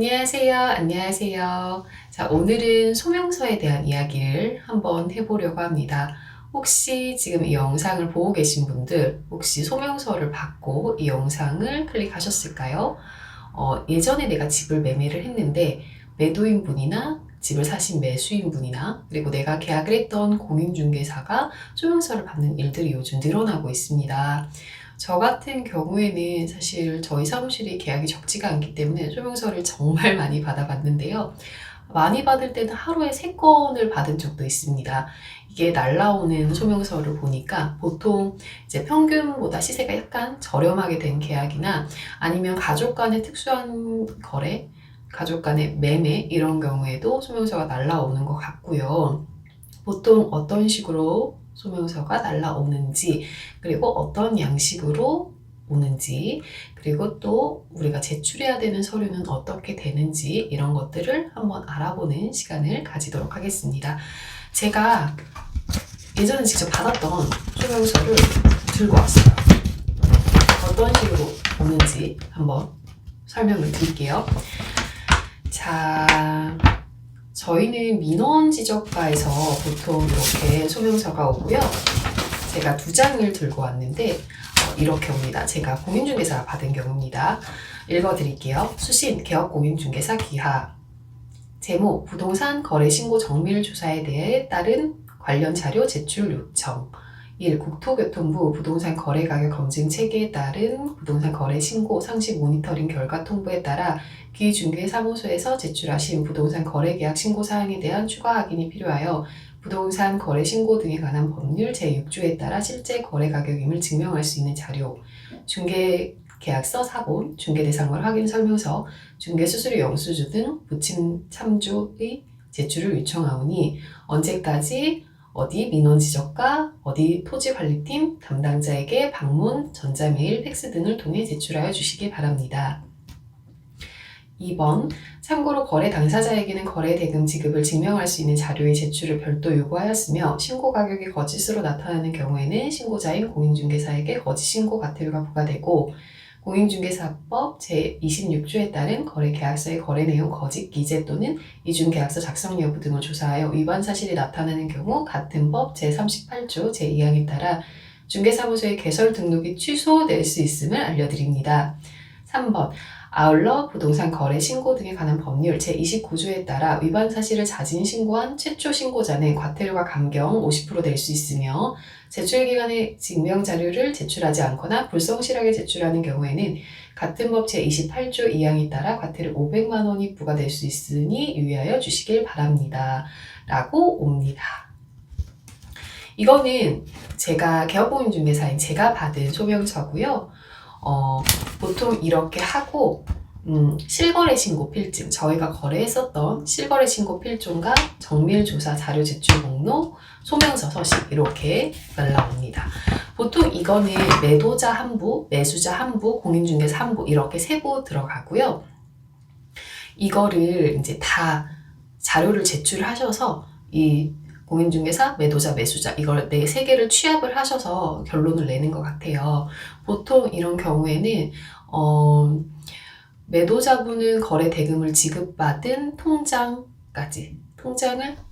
안녕하세요. 안녕하세요. 자, 오늘은 소명서에 대한 이야기를 한번 해보려고 합니다. 혹시 지금 이 영상을 보고 계신 분들, 혹시 소명서를 받고 이 영상을 클릭하셨을까요? 예전에 내가 집을 매매를 했는데, 매도인분이나 집을 사신 매수인분이나, 그리고 내가 계약을 했던 공인중개사가 소명서를 받는 일들이 요즘 늘어나고 있습니다. 저 같은 경우에는 사실 저희 사무실이 계약이 적지가 않기 때문에 소명서를 정말 많이 받아봤는데요. 많이 받을 때는 하루에 3건을 받은 적도 있습니다. 이게 날라오는 소명서를 보니까 보통 이제 평균보다 시세가 약간 저렴하게 된 계약이나 아니면 가족 간의 특수한 거래, 가족 간의 매매 이런 경우에도 소명서가 날라오는 것 같고요. 보통 어떤 식으로 소명서가 날라오는지, 그리고 어떤 양식으로 오는지, 그리고 또 우리가 제출해야 되는 서류는 어떻게 되는지 이런 것들을 한번 알아보는 시간을 가지도록 하겠습니다. 제가 예전에 직접 받았던 소명서를 들고 왔어요. 어떤 식으로 오는지 한번 설명을 드릴게요. 자, 저희는 민원지적과에서 보통 이렇게 소명서가 오고요. 제가 2장을 들고 왔는데 이렇게 옵니다. 제가 공인중개사 받은 경우입니다. 읽어드릴게요. 수신 개업공인중개사 기하. 제목 부동산 거래신고 정밀조사에 대해 따른 관련 자료 제출 요청. 1. 국토교통부 부동산 거래가격 검증 체계에 따른 부동산 거래 신고 상시 모니터링 결과 통보에 따라 기중개사무소에서 제출하신 부동산 거래계약 신고 사항에 대한 추가 확인이 필요하여 부동산 거래 신고 등에 관한 법률 제6조에 따라 실제 거래 가격임을 증명할 수 있는 자료, 중개계약서 사본, 중개대상물 확인 설명서, 중개수수료 영수증 등 부침 참조의 제출을 요청하오니 언제까지 어디 민원지적과 어디 토지관리팀 담당자에게 방문, 전자메일, 팩스 등을 통해 제출하여 주시기 바랍니다. 2번, 참고로 거래 당사자에게는 거래 대금 지급을 증명할 수 있는 자료의 제출을 별도 요구하였으며 신고 가격이 거짓으로 나타나는 경우에는 신고자인 공인중개사에게 거짓 신고 과태료가 부과되고 공인중개사법 제26조에 따른 거래계약서의 거래 내용 거짓 기재 또는 이중계약서 작성 여부 등을 조사하여 위반 사실이 나타나는 경우 같은 법 제38조 제2항에 따라 중개사무소의 개설 등록이 취소될 수 있음을 알려드립니다. 3번, 아울러 부동산 거래 신고 등에 관한 법률 제29조에 따라 위반 사실을 자진 신고한 최초 신고자는 과태료가 감경 50% 될 수 있으며 제출기간에 증명자료를 제출하지 않거나 불성실하게 제출하는 경우에는 같은 법 제28조 2항에 따라 과태료 500만 원이 부과될 수 있으니 유의하여 주시길 바랍니다. 라고 옵니다. 이거는 제가 개업공인중개사인 제가 받은 소명서고요. 보통 이렇게 하고 실거래 신고 필증, 저희가 거래했었던 실거래 신고 필증과 정밀조사 자료 제출 목록, 소명서 서식 이렇게 날라옵니다. 보통 이거는 매도자 한부, 매수자 한부, 공인중개사 한부 이렇게 3부 들어가고요. 이거를 이제 다 자료를 제출하셔서 이 공인중개사, 매도자, 매수자 이걸 3개를 취합을 하셔서 결론을 내는 것 같아요. 보통 이런 경우에는 매도자분은 거래 대금을 지급받은 통장을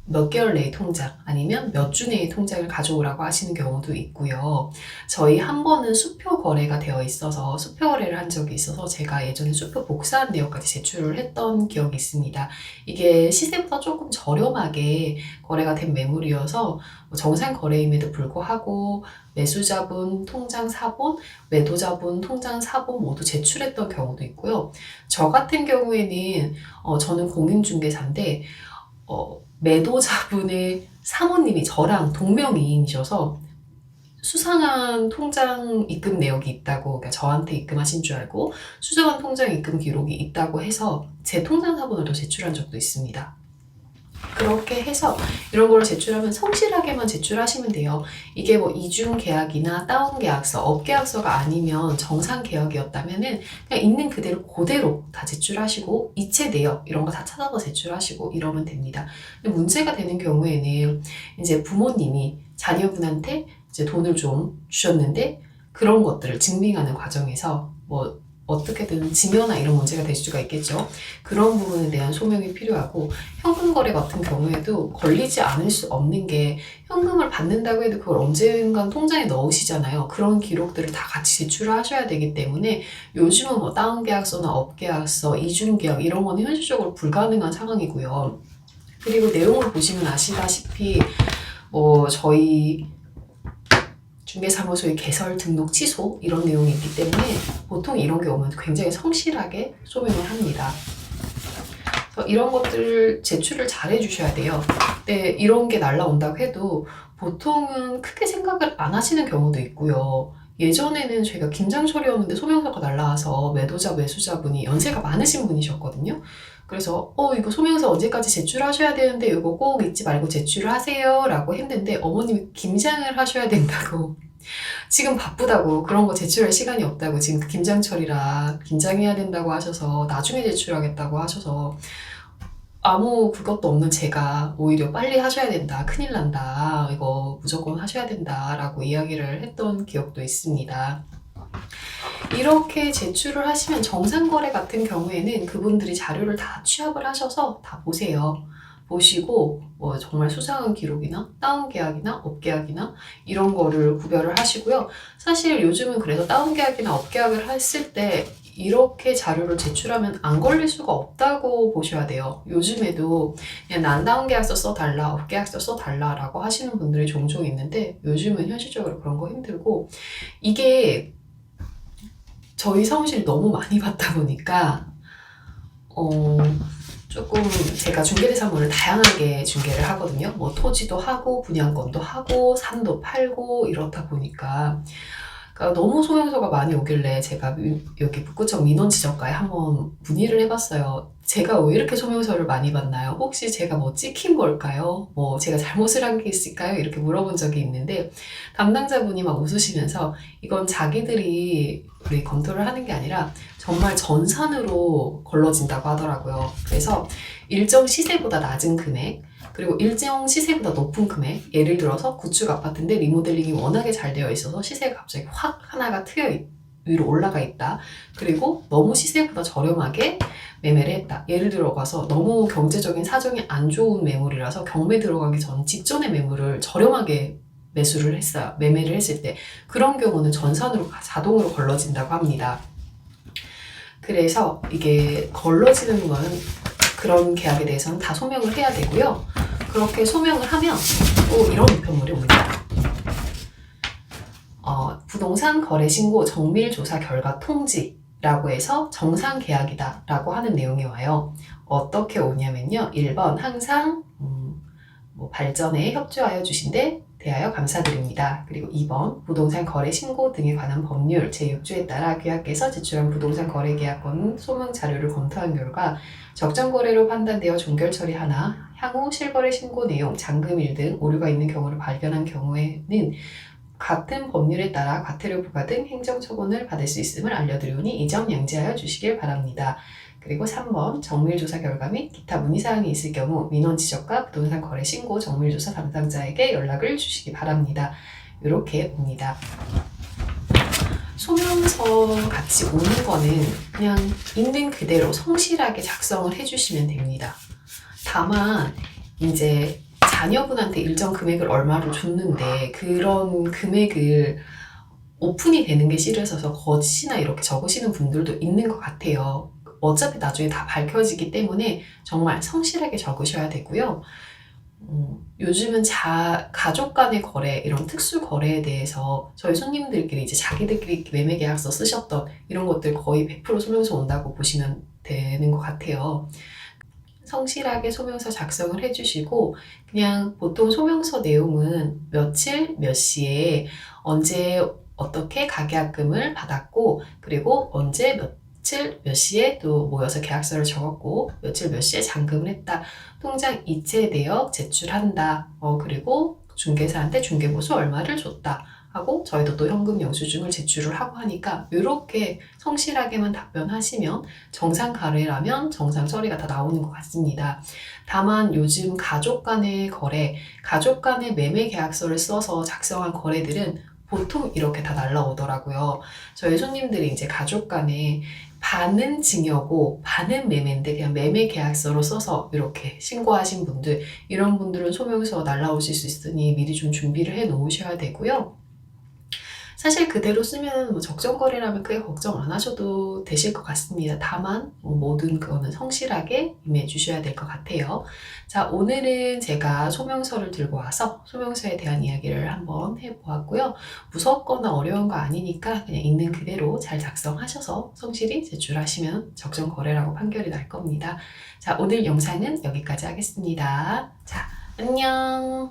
몇 개월 내의 통장 아니면 몇 주 내의 통장을 가져오라고 하시는 경우도 있고요. 저희 한 번은 수표 거래가 되어 있어서 수표 거래를 한 적이 있어서 제가 예전에 수표 복사한 내역까지 제출을 했던 기억이 있습니다. 이게 시세보다 조금 저렴하게 거래가 된 매물이어서 정상 거래임에도 불구하고 매수자분 통장 사본, 매도자분 통장 사본 모두 제출했던 경우도 있고요. 저 같은 경우에는 저는 공인중개사인데 매도자분의 사모님이 저랑 동명이인이셔서 수상한 통장 입금 내역이 있다고, 그러니까 저한테 입금하신 줄 알고 수상한 통장 입금 기록이 있다고 해서 제 통장 사본을 더 제출한 적도 있습니다. 그렇게 해서 이런 걸 제출하면 성실하게만 제출하시면 돼요. 이게 뭐 이중 계약이나 다운 계약서, 업 계약서가 아니면 정상 계약이었다면은 그냥 있는 그대로 다 제출하시고 이체 내역 이런 거 다 찾아서 제출하시고 이러면 됩니다. 근데 문제가 되는 경우에는 이제 부모님이 자녀분한테 이제 돈을 좀 주셨는데 그런 것들을 증빙하는 과정에서 뭐 어떻게든 증여나 이런 문제가 될 수가 있겠죠. 그런 부분에 대한 소명이 필요하고, 현금 거래 같은 경우에도 걸리지 않을 수 없는 게, 현금을 받는다고 해도 그걸 언젠간 통장에 넣으시잖아요. 그런 기록들을 다 같이 제출을 하셔야 되기 때문에 요즘은 뭐 다운계약서나 업계약서, 이중계약 이런 거는 현실적으로 불가능한 상황이고요. 그리고 내용을 보시면 아시다시피 저희 중개사무소의 개설 등록 취소 이런 내용이 있기 때문에 보통 이런 게 오면 굉장히 성실하게 소명을 합니다. 그래서 이런 것들 제출을 잘 해주셔야 돼요. 근데 이런 게 날라온다고 해도 보통은 크게 생각을 안 하시는 경우도 있고요. 예전에는 저희가 김장철이었는데 소명서가 날라와서 매도자, 매수자분이 연세가 많으신 분이셨거든요. 그래서 이거 소명서 언제까지 제출하셔야 되는데 이거 꼭 잊지 말고 제출을 하세요 라고 했는데, 어머님이 김장을 하셔야 된다고, 지금 바쁘다고, 그런 거 제출할 시간이 없다고, 지금 김장철이라 김장해야 된다고 하셔서 나중에 제출하겠다고 하셔서 아무 그것도 없는 제가 오히려 빨리 하셔야 된다, 큰일 난다, 이거 무조건 하셔야 된다 라고 이야기를 했던 기억도 있습니다. 이렇게 제출을 하시면 정상거래 같은 경우에는 그분들이 자료를 다 취합을 하셔서 다 보세요. 보시고 정말 수상한 기록이나 다운계약이나 업계약이나 이런 거를 구별을 하시고요. 사실 요즘은 그래서 다운계약이나 업계약을 했을 때 이렇게 자료를 제출하면 안 걸릴 수가 없다고 보셔야 돼요. 요즘에도 그냥 난 다운계약서 써달라, 업계약서 써달라 라고 하시는 분들이 종종 있는데, 요즘은 현실적으로 그런 거 힘들고, 이게 저희 사무실이 너무 많이 받다 보니까 조금 제가 중개대사무를 다양하게 중개를 하거든요. 뭐 토지도 하고 분양권도 하고 산도 팔고 이렇다 보니까, 그러니까 너무 소명서가 많이 오길래 제가 여기 북구청 민원지적과에 한번 문의를 해봤어요. 제가 왜 이렇게 소명서를 많이 받나요? 혹시 제가 뭐 찍힌 걸까요? 제가 잘못을 한 게 있을까요? 이렇게 물어본 적이 있는데, 담당자분이 막 웃으시면서 이건 자기들이 우리 검토를 하는 게 아니라 정말 전산으로 걸러진다고 하더라고요. 그래서 일정 시세보다 낮은 금액, 그리고 일정 시세보다 높은 금액, 예를 들어서 구축 아파트인데 리모델링이 워낙에 잘 되어 있어서 시세가 갑자기 확 하나가 위로 올라가 있다. 그리고 너무 시세보다 저렴하게 매매를 했다. 예를 들어가서 너무 경제적인 사정이 안 좋은 매물이라서 경매 들어가기 직전에 매물을 저렴하게 매수를 했어요. 매매를 했을 때 그런 경우는 전산으로 자동으로 걸러진다고 합니다. 그래서 이게 걸러지는 거는 그런 계약에 대해서는 다 소명을 해야 되고요. 그렇게 소명을 하면 또 이런 우편물이 옵니다. 부동산 거래 신고 정밀 조사 결과 통지라고 해서 정상 계약이다 라고 하는 내용이 와요. 어떻게 오냐면요. 1번 항상 발전에 협조하여 주신 데 대하여 감사드립니다. 그리고 2번 부동산 거래 신고 등에 관한 법률 제6조에 따라 계약께서 제출한 부동산 거래 계약권 소명 자료를 검토한 결과 적정 거래로 판단되어 종결 처리하나 향후 실거래 신고 내용, 잔금일 등 오류가 있는 경우를 발견한 경우에는 같은 법률에 따라 과태료 부과 등 행정처분을 받을 수 있음을 알려드리오니 이 점 양지하여 주시길 바랍니다. 그리고 3번 정밀조사 결과 및 기타 문의사항이 있을 경우 민원지적과 부동산 거래 신고 정밀조사 담당자에게 연락을 주시기 바랍니다. 이렇게 옵니다. 소명서 같이 오는 거는 그냥 있는 그대로 성실하게 작성을 해주시면 됩니다. 다만 이제 자녀분한테 일정 금액을 얼마를 줬는데 그런 금액을 오픈이 되는 게 싫으셔서 거짓이나 이렇게 적으시는 분들도 있는 것 같아요. 어차피 나중에 다 밝혀지기 때문에 정말 성실하게 적으셔야 되고요. 요즘은 가족 간의 거래, 이런 특수 거래에 대해서 저희 손님들끼리 이제 자기들끼리 매매 계약서 쓰셨던 이런 것들 거의 100% 소명서 온다고 보시면 되는 것 같아요. 성실하게 소명서 작성을 해주시고, 그냥 보통 소명서 내용은 며칠 몇 시에 언제 어떻게 가계약금을 받았고, 그리고 언제 며칠 몇 시에 또 모여서 계약서를 적었고, 며칠 몇 시에 잔금을 했다, 통장 이체 내역 제출한다, 그리고 중개사한테 중개보수 얼마를 줬다 하고 저희도 또 현금 영수증을 제출을 하고 하니까 이렇게 성실하게만 답변하시면 정상 거래라면 정상 처리가 다 나오는 것 같습니다. 다만 요즘 가족 간의 거래, 가족 간의 매매 계약서를 써서 작성한 거래들은 보통 이렇게 다 날라오더라고요. 저희 손님들이 이제 가족 간에 반은 증여고 반은 매매인데 그냥 매매 계약서로 써서 이렇게 신고하신 분들, 이런 분들은 소명서 날라오실 수 있으니 미리 좀 준비를 해 놓으셔야 되고요. 사실 그대로 쓰면 뭐 적정거래라면 크게 걱정 안 하셔도 되실 것 같습니다. 다만 모든 그거는 성실하게 임해 주셔야 될 것 같아요. 자, 오늘은 제가 소명서를 들고 와서 소명서에 대한 이야기를 한번 해보았고요. 무섭거나 어려운 거 아니니까 그냥 있는 그대로 잘 작성하셔서 성실히 제출하시면 적정거래라고 판결이 날 겁니다. 자, 오늘 영상은 여기까지 하겠습니다. 자, 안녕.